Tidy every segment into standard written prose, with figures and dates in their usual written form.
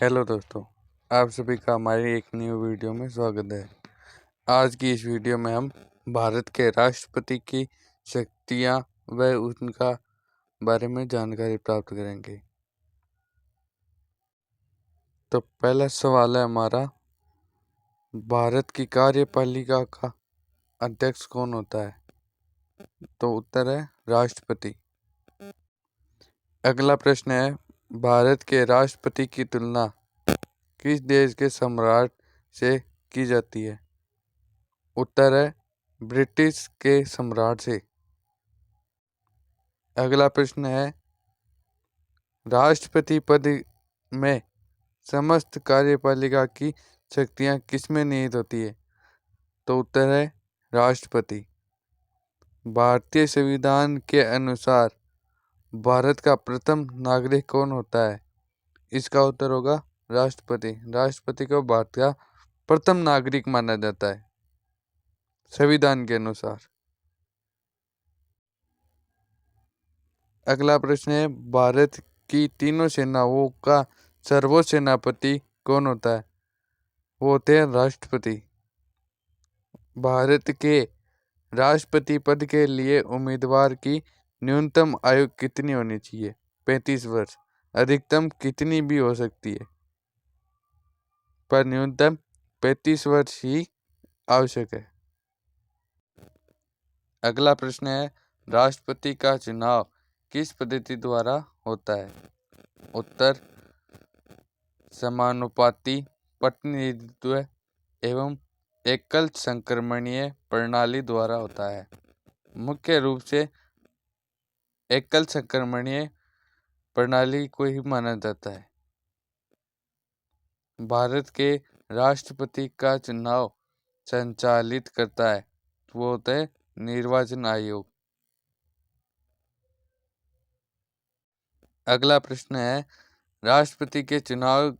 Hello दोस्तों, आप सभी का हमारी एक न्यू वीडियो में स्वागत है। आज की इस वीडियो में हम भारत के राष्ट्रपति की शक्तियां व उनका बारे में जानकारी प्राप्त करेंगे। तो पहला सवाल है हमारा, भारत की कार्यपालिका का अध्यक्ष कौन होता है? तो उत्तर है राष्ट्रपति। अगला प्रश्न है, भारत के राष्ट्रपति की तुलना किस देश के सम्राट से की जाती है? उत्तर है ब्रिटिश के सम्राट से। अगला प्रश्न है, राष्ट्रपति पद में समस्त कार्यपालिका की शक्तियां किसमें निहित होती है? तो उत्तर है राष्ट्रपति। भारतीय संविधान के अनुसार भारत का प्रथम नागरिक कौन होता है? इसका उत्तर होगा राष्ट्रपति। राष्ट्रपति को भारत का प्रथम नागरिक माना जाता है संविधान के अनुसार। अगला प्रश्न है, भारत की तीनों सेनाओं का सर्वोच्च सेनापति कौन होता है? वो होते हैं राष्ट्रपति। भारत के राष्ट्रपति पद के लिए उम्मीदवार की न्यूनतम आयु कितनी होनी चाहिए? 35 वर्ष। अधिकतम कितनी भी हो सकती है, पर न्यूनतम 35 वर्ष ही आवश्यक है। अगला प्रश्न है, राष्ट्रपति का चुनाव किस पद्धति द्वारा होता है? उत्तर समानुपाती प्रतिनिधित्व एवं एकल संक्रमणीय प्रणाली द्वारा होता है। मुख्य रूप से एकल संक्रमणीय प्रणाली को ही माना जाता है। भारत के राष्ट्रपति का चुनाव संचालित करता है, वो होता है निर्वाचन आयोग। अगला प्रश्न है, राष्ट्रपति के चुनाव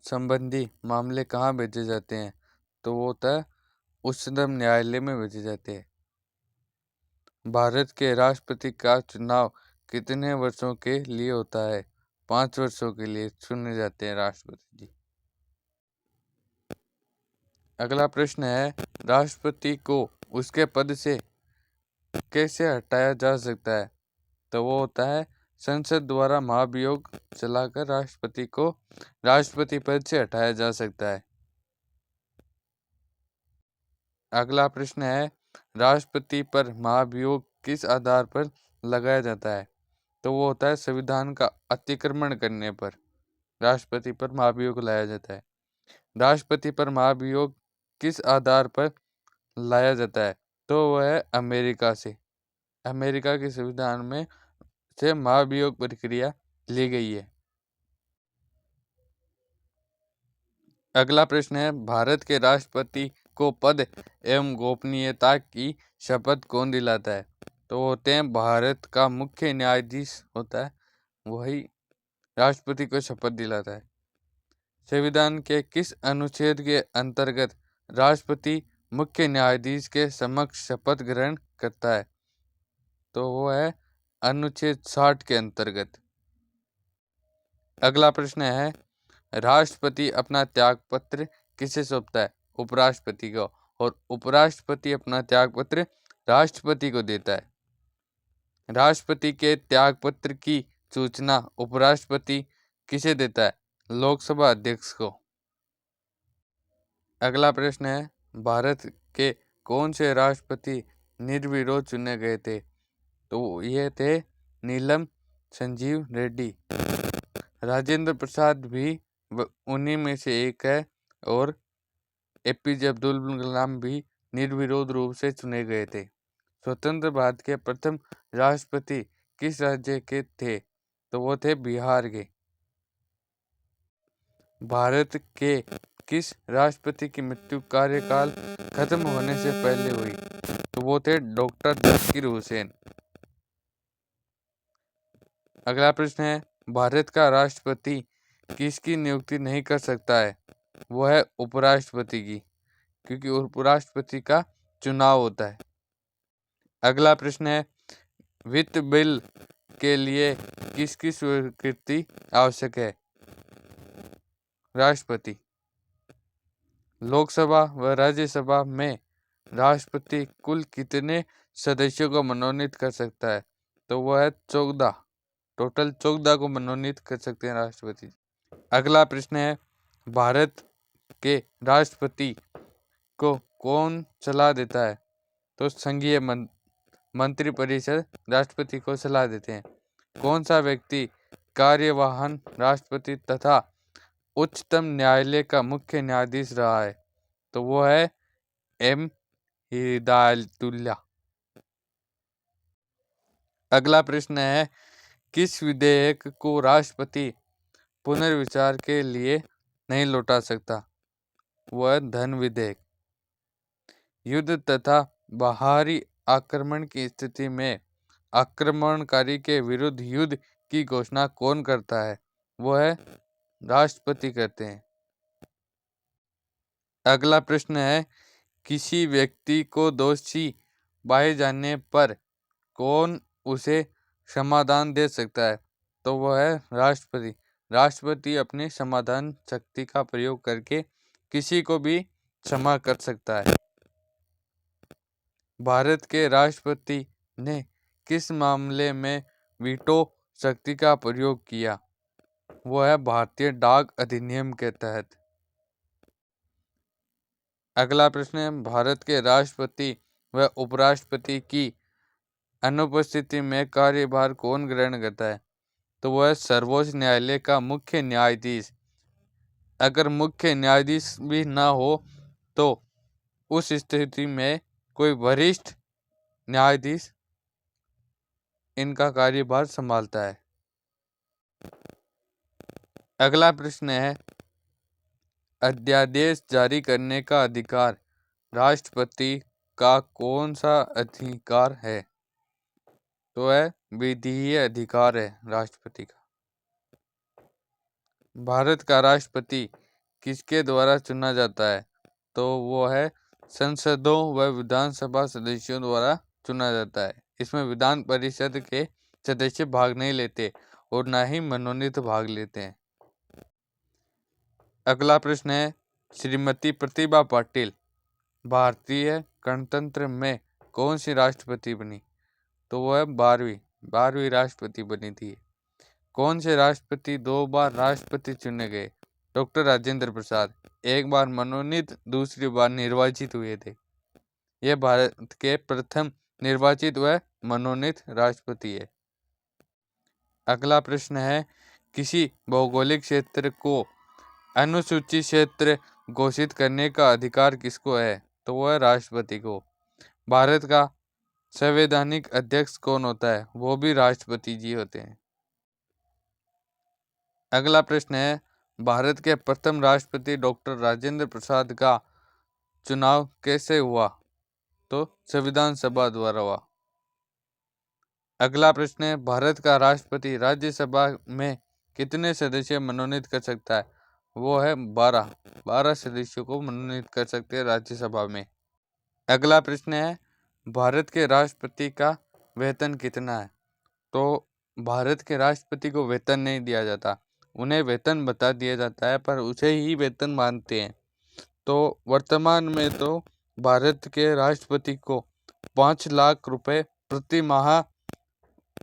संबंधी मामले कहाँ भेजे जाते हैं? तो वो होता है उच्चतम न्यायालय में भेजे जाते हैं। भारत के राष्ट्रपति का चुनाव कितने वर्षों के लिए होता है? 5 वर्षों के लिए चुने जाते हैं राष्ट्रपति जी। अगला प्रश्न है, राष्ट्रपति को उसके पद से कैसे हटाया जा सकता है? तो वो होता है संसद द्वारा महाभियोग चलाकर राष्ट्रपति को राष्ट्रपति पद से हटाया जा सकता है। अगला प्रश्न है, राष्ट्रपति पर महाभियोग किस आधार पर लगाया जाता है? तो वो होता है संविधान का अतिक्रमण करने पर राष्ट्रपति पर महाभियोग लाया जाता है। राष्ट्रपति पर महाभियोग किस आधार पर लाया जाता है? तो वह है अमेरिका से। अमेरिका के संविधान में से महाभियोग प्रक्रिया ली गई है। अगला प्रश्न है, भारत के राष्ट्रपति को पद एवं गोपनीयता की शपथ कौन दिलाता है? तो होते हैं भारत का मुख्य न्यायाधीश होता है, वही राष्ट्रपति को शपथ दिलाता है। संविधान के किस अनुच्छेद के अंतर्गत राष्ट्रपति मुख्य न्यायाधीश के समक्ष शपथ ग्रहण करता है? तो वो है अनुच्छेद 60 के अंतर्गत। अगला प्रश्न है, राष्ट्रपति अपना त्यागपत्र किसे सौंपता है? उपराष्ट्रपति को। और उपराष्ट्रपति अपना त्यागपत्र राष्ट्रपति को देता है। राष्ट्रपति के त्यागपत्र की सूचना उपराष्ट्रपति किसे देता है? लोकसभा अध्यक्ष को। अगला प्रश्न है, भारत के कौन से राष्ट्रपति निर्विरोध चुने गए थे? तो ये थे नीलम संजीव रेड्डी। राजेंद्र प्रसाद भी उन्हीं में से एक है और एपीजे अब्दुल कलाम भी निर्विरोध रूप से चुने गए थे। स्वतंत्र भारत के प्रथम राष्ट्रपति किस राज्य के थे? तो वो थे बिहार के। भारत के किस राष्ट्रपति की मृत्यु कार्यकाल खत्म होने से पहले हुई? तो वो थे डॉक्टर जाकिर हुसैन। अगला प्रश्न है, भारत का राष्ट्रपति किसकी नियुक्ति नहीं कर सकता है? वो है उपराष्ट्रपति की, क्योंकि उपराष्ट्रपति का चुनाव होता है। अगला प्रश्न है, वित्त बिल के लिए किसकी स्वीकृति आवश्यक है? राष्ट्रपति। लोकसभा व राज्यसभा में राष्ट्रपति कुल कितने सदस्यों को मनोनीत कर सकता है? तो वह है 14। टोटल 14 को मनोनीत कर सकते हैं राष्ट्रपति। अगला प्रश्न है, भारत के राष्ट्रपति को कौन सलाह देता है? तो संघीय मंत्रिपरिषद राष्ट्रपति को सलाह देते हैं। कौन सा व्यक्ति कार्यवाहन राष्ट्रपति तथा उच्चतम न्यायालय का मुख्य न्यायाधीश रहा है? तो वो है एम हिदायतुल्लाह। अगला प्रश्न है, किस विधेयक को राष्ट्रपति पुनर्विचार के लिए नहीं लौटा सकता? वह धन विधेयक। युद्ध तथा बाहरी आक्रमण की स्थिति में आक्रमणकारी के विरुद्ध युद्ध की घोषणा कौन करता है? वह है राष्ट्रपति करते हैं। अगला प्रश्न है, किसी व्यक्ति को दोषी पाए जाने पर कौन उसे समाधान दे सकता है? तो वह है राष्ट्रपति। राष्ट्रपति अपनी समाधान शक्ति का प्रयोग करके किसी को भी क्षमा कर सकता है। भारत के राष्ट्रपति ने किस मामले में वीटो शक्ति का प्रयोग किया? वो है भारतीय डाक अधिनियम के तहत। अगला प्रश्न है, भारत के राष्ट्रपति व उपराष्ट्रपति की अनुपस्थिति में कार्यभार कौन ग्रहण करता है? तो वह है सर्वोच्च न्यायालय का मुख्य न्यायाधीश। अगर मुख्य न्यायाधीश भी ना हो तो उस स्थिति में कोई वरिष्ठ न्यायाधीश इनका कार्यभार संभालता है। अगला प्रश्न है, अध्यादेश जारी करने का अधिकार राष्ट्रपति का कौन सा अधिकार है? तो है विधीय अधिकार है राष्ट्रपति का। भारत का राष्ट्रपति किसके द्वारा चुना जाता है? तो वो है संसदों व विधानसभा सदस्यों द्वारा चुना जाता है। इसमें विधान परिषद के सदस्य भाग नहीं लेते और ना ही मनोनीत भाग लेते हैं। अगला प्रश्न है, श्रीमती प्रतिभा पाटिल भारतीय गणतंत्र में कौन सी राष्ट्रपति बनी? तो वो है 12वीं राष्ट्रपति बनी थी। कौन से राष्ट्रपति 2 बार राष्ट्रपति चुने गए? डॉक्टर राजेंद्र प्रसाद। एक बार मनोनीत, दूसरी बार निर्वाचित हुए थे। ये भारत के प्रथम निर्वाचित व मनोनीत राष्ट्रपति है। अगला प्रश्न है, किसी भौगोलिक क्षेत्र को अनुसूचित क्षेत्र घोषित करने का अधिकार किसको है? तो वह है राष्ट्रपति को। भारत का संवैधानिक अध्यक्ष कौन होता है? वो भी राष्ट्रपति जी होते हैं। अगला प्रश्न है, भारत के प्रथम राष्ट्रपति डॉक्टर राजेंद्र प्रसाद का चुनाव कैसे हुआ? तो संविधान सभा द्वारा हुआ। अगला प्रश्न है, भारत का राष्ट्रपति राज्यसभा में कितने सदस्य मनोनीत कर सकता है? वो है 12 सदस्यों को मनोनीत कर सकते हैं राज्यसभा में। अगला प्रश्न है, भारत के राष्ट्रपति का वेतन कितना है? तो भारत के राष्ट्रपति को वेतन नहीं दिया जाता, उन्हें वेतन बता दिया जाता है, पर उसे ही वेतन मानते हैं। तो वर्तमान में तो भारत के राष्ट्रपति को 5 लाख रुपए प्रति माह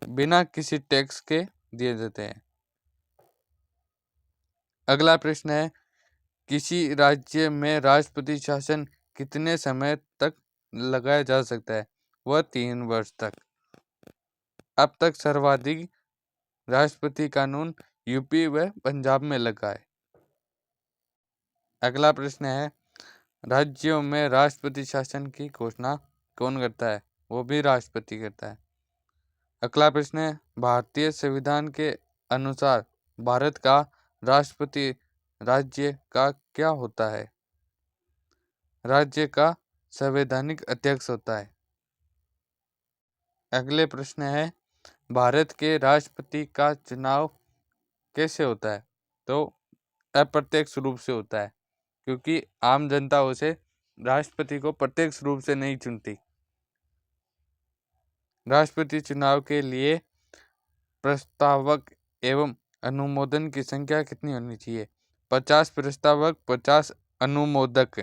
बिना किसी टैक्स के दिए जाते हैं। अगला प्रश्न है, किसी राज्य में राष्ट्रपति शासन कितने समय तक लगाया जा सकता है? वह 3 वर्ष तक। अब तक सर्वाधिक राष्ट्रपति कानून यूपी व पंजाब में लगा है। अगला प्रश्न है, राज्यों में राष्ट्रपति शासन की घोषणा कौन करता है? वो भी राष्ट्रपति करता है। अगला प्रश्न है, भारतीय संविधान के अनुसार भारत का राष्ट्रपति राज्य का क्या होता है? राज्य का संवैधानिक अध्यक्ष होता है। अगले प्रश्न है, भारत के राष्ट्रपति का चुनाव कैसे होता है? तो अप्रत्यक्ष रूप से होता है, क्योंकि आम जनता उसे राष्ट्रपति को प्रत्यक्ष रूप से नहीं चुनती। राष्ट्रपति चुनाव के लिए प्रस्तावक एवं अनुमोदन की संख्या कितनी होनी चाहिए? 50 प्रस्तावक 50 अनुमोदक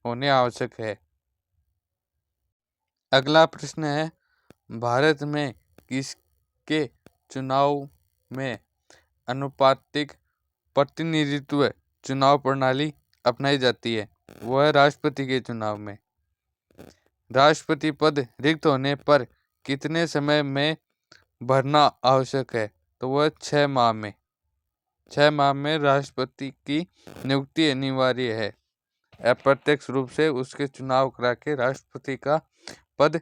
होने आवश्यक है। अगला प्रश्न है, भारत में किसके चुनाव में अनुपातिक प्रतिनिधित्व चुनाव प्रणाली अपनाई जाती है? वह है राष्ट्रपति के चुनाव में। राष्ट्रपति पद रिक्त होने पर कितने समय में भरना आवश्यक है? तो वह 6 माह में। 6 माह में राष्ट्रपति की नियुक्ति अनिवार्य है। अप्रत्यक्ष रूप से उसके चुनाव करा के राष्ट्रपति का पद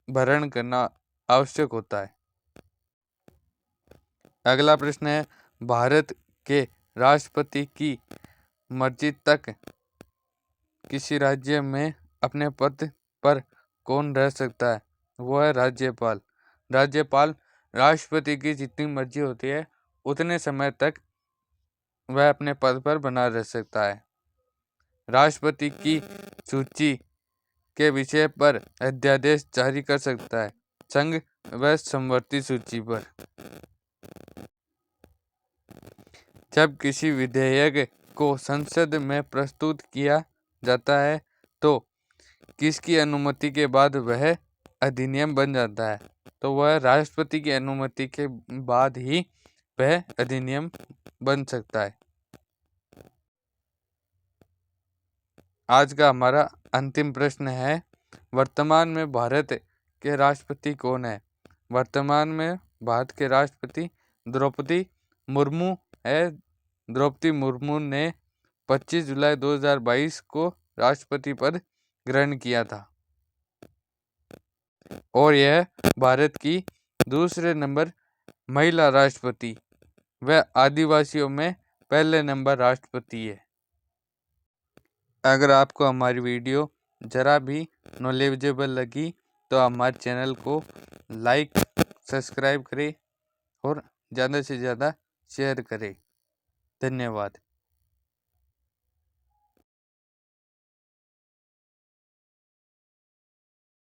भरण करना आवश्यक होता है। अगला प्रश्न है, भारत के राष्ट्रपति की मर्जी तक किसी राज्य में अपने पद पर कौन रह सकता है? वह है राज्यपाल। राज्यपाल राष्ट्रपति की जितनी मर्जी होती है उतने समय तक वह अपने पद पर बना रह सकता है। राष्ट्रपति की सूची के विषय पर अध्यादेश जारी कर सकता है, संघ व समवर्ती सूची पर। जब किसी विधेयक को संसद में प्रस्तुत किया जाता है तो किसकी अनुमति के बाद वह अधिनियम बन जाता है? तो वह राष्ट्रपति की अनुमति के बाद ही वह अधिनियम बन सकता है। आज का हमारा अंतिम प्रश्न है, वर्तमान में भारत के राष्ट्रपति कौन है? वर्तमान में भारत के राष्ट्रपति द्रौपदी मुर्मू है। द्रौपदी मुर्मू ने 25 जुलाई 2022 को राष्ट्रपति पद ग्रहण किया था और यह भारत की दूसरे नंबर महिला राष्ट्रपति व आदिवासियों में पहले नंबर राष्ट्रपति है। अगर आपको हमारी वीडियो ज़रा भी नॉलेजेबल लगी तो हमारे चैनल को लाइक सब्सक्राइब करें और ज़्यादा से ज़्यादा शेयर करें। धन्यवाद।